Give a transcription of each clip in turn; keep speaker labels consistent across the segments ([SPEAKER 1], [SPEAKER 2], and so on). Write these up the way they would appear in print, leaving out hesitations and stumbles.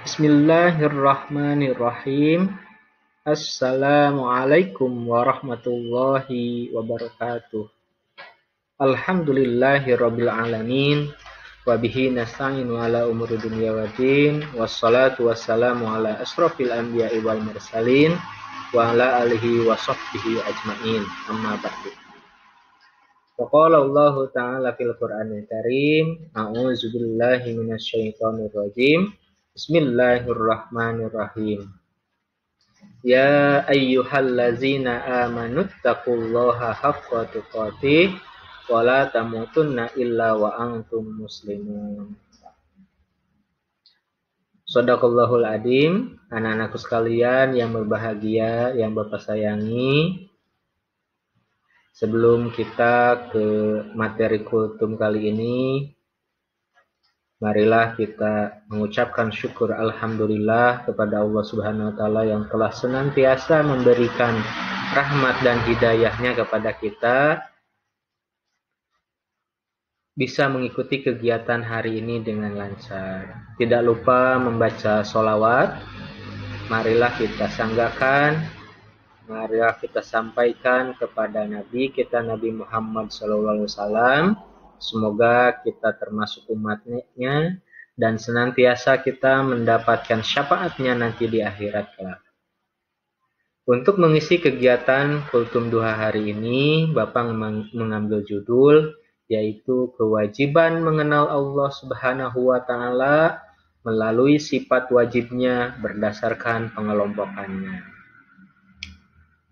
[SPEAKER 1] Bismillahirrahmanirrahim. Assalamualaikum warahmatullahi wabarakatuh. Alhamdulillahirabbil alamin wa bihi nasta'inu ala umuri dunya waddin wassalatu wassalamu ala asrofil anbiya'i wal mursalin wa ala alihi wa sahbihi ajmain. Amma ba'du. Faqala Allah ta'ala fil Qur'anil Karim, a'udzu billahi minasyaitonir rajim. Bismillahirrahmanirrahim. Ya ayyuhallazina amanuttaqullaha haqqa tuqatih wa la tamutunna illa wa antum muslimun. Shadaqallahul adzim. Anak-anakku sekalian yang berbahagia, yang Bapak sayangi, sebelum kita ke materi kultum kali ini, marilah kita mengucapkan syukur alhamdulillah kepada Allah Subhanahu wa taala yang telah senantiasa memberikan rahmat dan hidayahnya kepada kita bisa mengikuti kegiatan hari ini dengan lancar. Tidak lupa membaca sholawat. Marilah kita sanggakan, marilah kita sampaikan kepada Nabi kita Nabi Muhammad SAW. Semoga kita termasuk umatnya dan senantiasa kita mendapatkan syafaatnya nanti di akhirat kelak. Untuk mengisi kegiatan kultum duha hari ini, Bapak mengambil judul yaitu kewajiban mengenal Allah Subhanahu wa taala melalui sifat wajibnya berdasarkan pengelompokannya.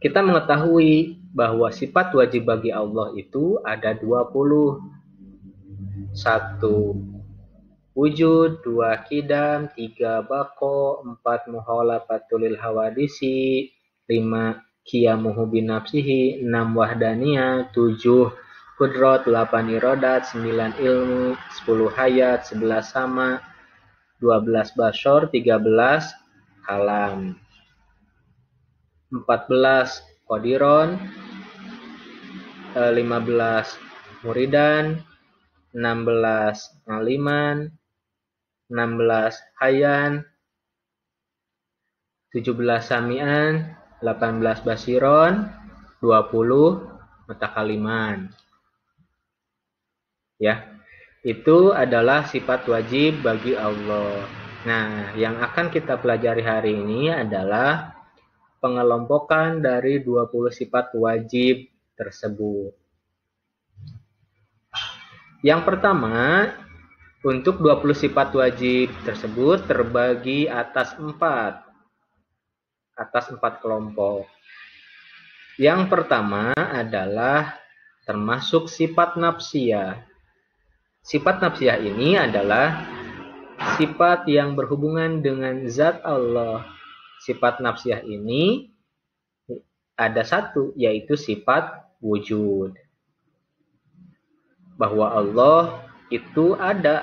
[SPEAKER 1] Kita mengetahui bahwa sifat wajib bagi Allah itu ada 20. 1 wujud, 2 qidam, 3 baqo, 4 mukhalafatul hawadisi, 5 qiyamuhu binafsihi, 6 wahdaniyah, 7 qudrat, 8 iradat, 9 ilmu, 10 hayat, 11 sama, 12 basyar, 13 kalam, 14 qadiron, 15 muridan, 16 aliman, 16 hayan, 17 samian, 18 basiron, 20 mutakaliman. Ya, itu adalah sifat wajib bagi Allah. Nah, yang akan kita pelajari hari ini adalah pengelompokan dari 20 sifat wajib tersebut. Yang pertama, untuk 20 sifat wajib tersebut terbagi atas 4 kelompok. Yang pertama adalah termasuk sifat nafsiyah. Sifat nafsiyah ini adalah sifat yang berhubungan dengan zat Allah. Sifat nafsiyah ini ada satu, yaitu sifat wujud. Bahwa Allah itu ada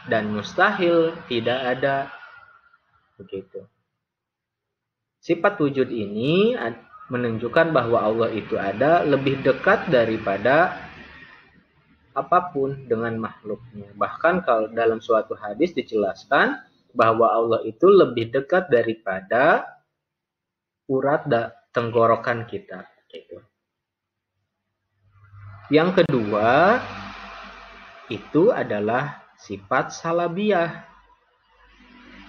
[SPEAKER 1] dan mustahil tidak ada. Begitu. Sifat wujud ini menunjukkan bahwa Allah itu ada lebih dekat daripada apapun dengan makhluknya. Bahkan kalau dalam suatu hadis dijelaskan bahwa Allah itu lebih dekat daripada urat tenggorokan kita. Gitu. Yang kedua, itu adalah sifat salabiyah.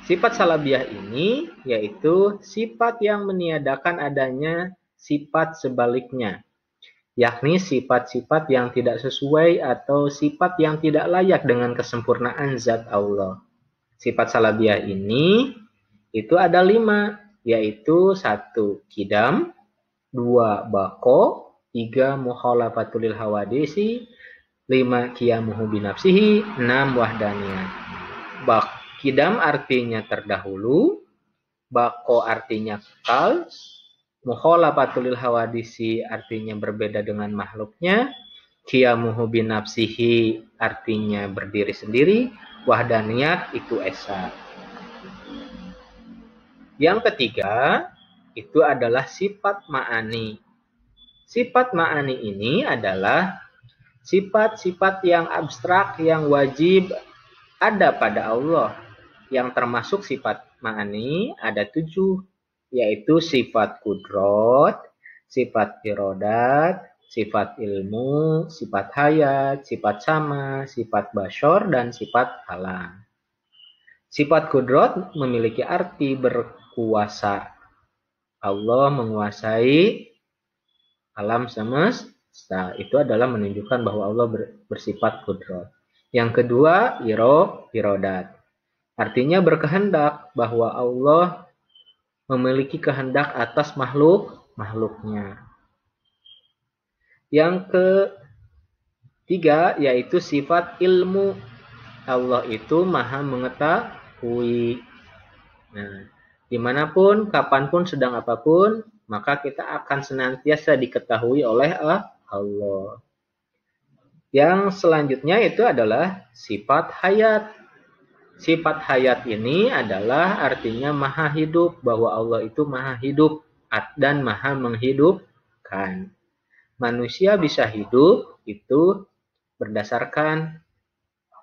[SPEAKER 1] Sifat salabiyah ini yaitu sifat yang meniadakan adanya sifat sebaliknya, yakni sifat-sifat yang tidak sesuai atau sifat yang tidak layak dengan kesempurnaan zat Allah. Sifat salabiyah ini itu ada 5, yaitu 1 qidam, 2 baqo, 3 mukhalafatul hawadisi, 5 qiyamuhu binafsihi, 6 wahdaniyah. Qidam artinya terdahulu, baqo artinya kekal, mukhalafatul hawadisi artinya berbeda dengan makhluknya, qiyamuhu binafsihi artinya berdiri sendiri, wahdaniyah itu esa. Yang ketiga, itu adalah sifat ma'ani. Sifat ma'ani ini adalah sifat-sifat yang abstrak yang wajib ada pada Allah, yang termasuk sifat ma'ani ada 7, yaitu sifat kudrot, sifat irodat, sifat ilmu, sifat hayat, sifat sama, sifat basyar, dan sifat kalam. Sifat kudrot memiliki arti berkuasa. Allah menguasai alam semesta. Itu adalah menunjukkan bahwa Allah bersifat kudrot. Yang kedua, irodat. Artinya berkehendak, bahwa Allah memiliki kehendak atas makhluknya. Yang ketiga, yaitu sifat ilmu. Allah itu maha mengetahui. Nah, dimanapun, kapanpun, sedang apapun, maka kita akan senantiasa diketahui oleh Allah. Yang selanjutnya itu adalah sifat hayat. Sifat hayat ini adalah artinya maha hidup, bahwa Allah itu maha hidup dan maha menghidupkan. Manusia bisa hidup itu berdasarkan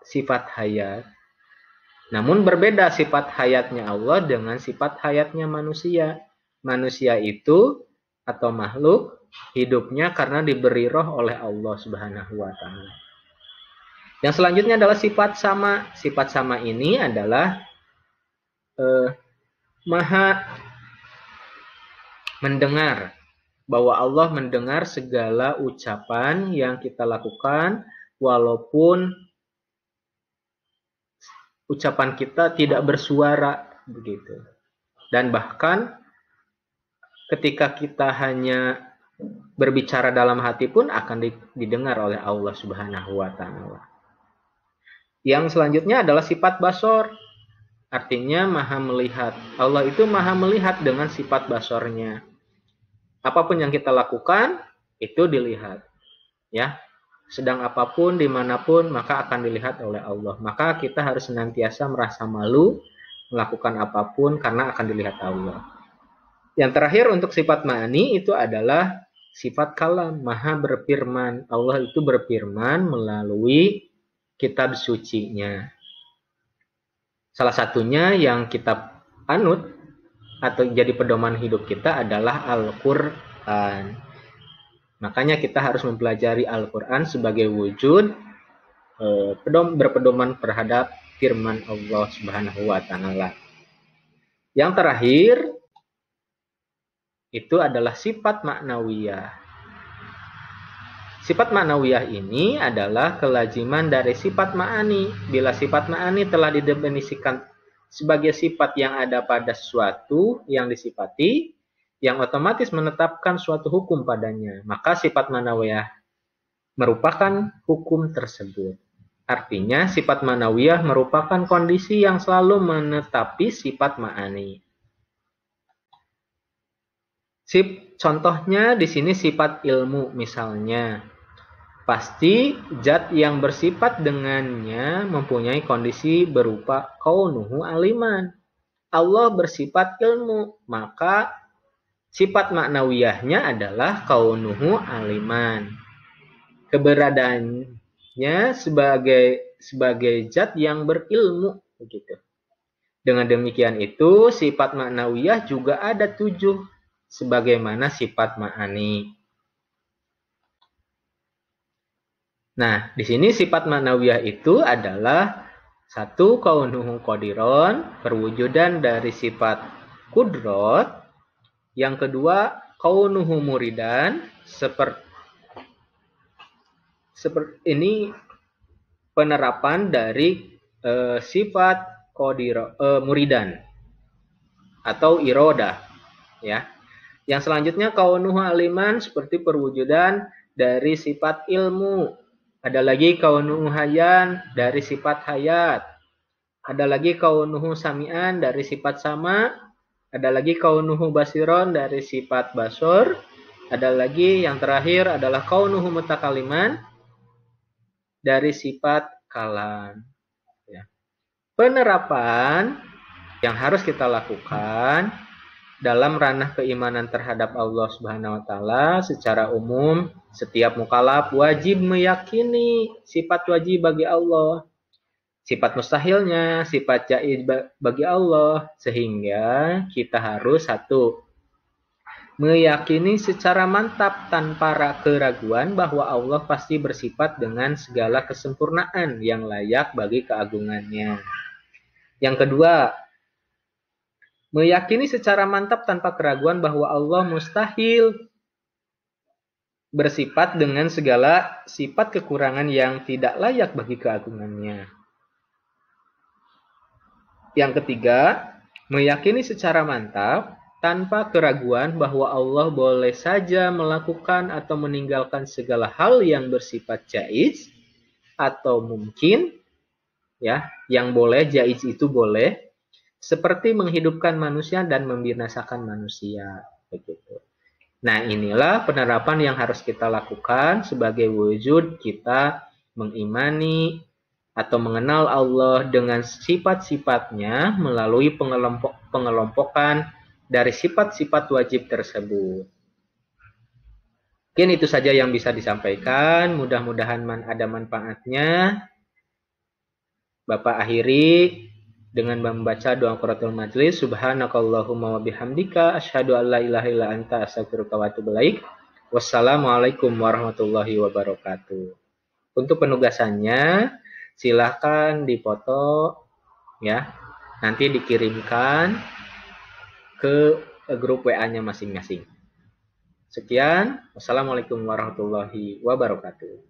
[SPEAKER 1] sifat hayat. Namun berbeda sifat hayatnya Allah dengan sifat hayatnya manusia. Manusia itu atau makhluk hidupnya karena diberi roh oleh Allah Subhanahu wa taala. Yang selanjutnya adalah sifat sama. Sifat sama ini adalah maha mendengar, bahwa Allah mendengar segala ucapan yang kita lakukan, walaupun ucapan kita tidak bersuara, begitu. Dan bahkan ketika kita hanya berbicara dalam hati pun akan didengar oleh Allah Subhanahu wa taala. Yang selanjutnya adalah sifat basor. Artinya maha melihat. Allah itu maha melihat dengan sifat basornya. Apapun yang kita lakukan itu dilihat. Ya. Sedang apapun, dimanapun, maka akan dilihat oleh Allah. Maka kita harus senantiasa merasa malu melakukan apapun karena akan dilihat Allah. Yang terakhir untuk sifat ma'ani itu adalah sifat kalam, maha berfirman. Allah itu berfirman melalui kitab sucinya. Salah satunya yang kita anut atau jadi pedoman hidup kita adalah Al-Quran. Makanya kita harus mempelajari Al-Quran sebagai wujud berpedoman terhadap firman Allah Subhanahu wa taala. Yang terakhir itu adalah sifat maknawiyah. Sifat ma'nawiyah ini adalah kelaziman dari sifat ma'ani. Bila sifat ma'ani telah didefinisikan sebagai sifat yang ada pada sesuatu yang disifati, yang otomatis menetapkan suatu hukum padanya, maka sifat ma'nawiyah merupakan hukum tersebut. Artinya sifat ma'nawiyah merupakan kondisi yang selalu menetapi sifat ma'ani. Contohnya di sini sifat ilmu misalnya. Pasti zat yang bersifat dengannya mempunyai kondisi berupa kaunuhu aliman. Allah bersifat ilmu, maka sifat maknawiyahnya adalah kaunuhu aliman. Keberadaannya sebagai zat yang berilmu, begitu. Dengan demikian itu sifat maknawiyah juga ada 7 sebagaimana sifat ma'ani. Nah, di sini sifat ma'nawiyah itu adalah 1 kaunuhu qadiron, perwujudan dari sifat kudrot. Yang kedua, kaunuhu muridan, seperti ini penerapan dari sifat muridan atau irodah, ya. Yang selanjutnya kaunuhu aliman, seperti perwujudan dari sifat ilmu. Ada lagi kaunuhu hayan dari sifat hayat. Ada lagi kaunuhu sami'an dari sifat sama. Ada lagi kaunuhu basiron dari sifat basor. Ada lagi yang terakhir adalah kaunuhu mutakaliman dari sifat kalam. Ya. Penerapan yang harus kita lakukan dalam ranah keimanan terhadap Allah Subhanahu wa taala secara umum, setiap mukallaf wajib meyakini sifat wajib bagi Allah. sifat mustahilnya, sifat jaiz bagi Allah, sehingga kita harus satu, meyakini secara mantap tanpa keraguan bahwa Allah pasti bersifat dengan segala kesempurnaan yang layak bagi keagungannya. Yang kedua, meyakini secara mantap tanpa keraguan bahwa Allah mustahil bersifat dengan segala sifat kekurangan yang tidak layak bagi keagungannya. Yang ketiga, meyakini secara mantap tanpa keraguan bahwa Allah boleh saja melakukan atau meninggalkan segala hal yang bersifat jaiz atau mungkin, ya, yang boleh, jaiz itu boleh, seperti menghidupkan manusia dan membinasakan manusia, begitu. Nah, inilah penerapan yang harus kita lakukan sebagai wujud kita mengimani atau mengenal Allah dengan sifat-sifatnya melalui pengelompokan dari sifat-sifat wajib tersebut. Mungkin itu saja yang bisa disampaikan. Mudah-mudahan ada manfaatnya. Bapak akhiri dengan membaca doa qiraatul majlis. Subhanakallahumma wa bihamdika asyhadu an la ilaha illa anta astaghfiruka wa atubu ilaik. Wassalamualaikum warahmatullahi wabarakatuh. Untuk penugasannya silakan dipoto, ya. Nanti dikirimkan ke grup WA-nya masing-masing. Sekian, wassalamualaikum warahmatullahi wabarakatuh.